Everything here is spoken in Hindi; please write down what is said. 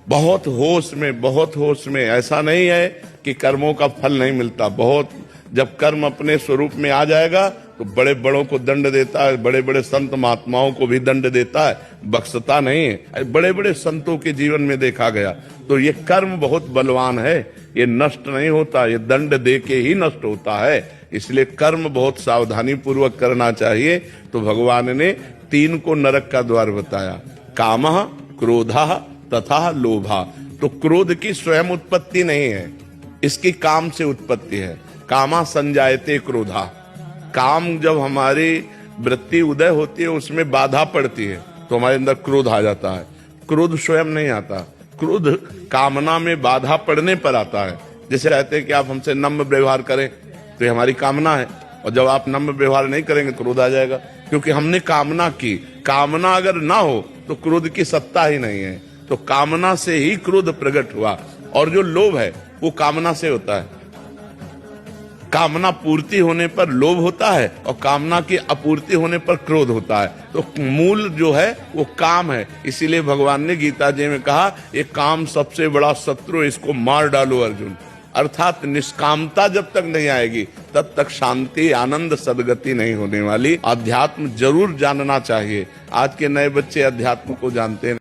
बहुत होश में। ऐसा नहीं है कि कर्मों का फल नहीं मिलता। बहुत जब कर्म अपने स्वरूप में आ जाएगा तो बड़े बड़ों को दंड देता है, बड़े बड़े संत महात्माओं को भी दंड देता है, बख्शता नहीं है। बड़े बड़े संतों के जीवन में देखा गया। तो ये कर्म बहुत बलवान है, ये नष्ट नहीं होता, ये दंड दे के ही नष्ट होता है। इसलिए कर्म बहुत सावधानी पूर्वक करना चाहिए। तो भगवान ने 3 को नरक का द्वार बताया, कामः, क्रोधः तथा लोभा। तो क्रोध की स्वयं उत्पत्ति नहीं है, इसकी काम से उत्पत्ति है। कामा संजायते क्रोधा। काम जब हमारी वृत्ति उदय होती है, उसमें बाधा पड़ती है तो हमारे अंदर क्रोध आ जाता है। क्रोध स्वयं नहीं आता, क्रोध कामना में बाधा पड़ने पर आता है। जैसे कहते हैं कि आप हमसे नम्र व्यवहार करें, तो ये हमारी कामना है, और जब आप नम्र व्यवहार नहीं करेंगे तो क्रोध आ जाएगा, क्योंकि हमने कामना की। कामना अगर ना हो तो क्रोध की सत्ता ही नहीं है। तो कामना से ही क्रोध प्रकट हुआ। और जो लोभ है वो कामना से होता है। कामना पूर्ति होने पर लोभ होता है, और कामना की अपूर्ति होने पर क्रोध होता है। तो मूल जो है वो काम है। इसीलिए भगवान ने गीता जी में कहा, ये काम सबसे बड़ा शत्रु, इसको मार डालो अर्जुन। अर्थात निष्कामता जब तक नहीं आएगी तब तक शांति, आनंद, सद्गति नहीं होने वाली। अध्यात्म जरूर जानना चाहिए। आज के नए बच्चे अध्यात्म को जानते हैं।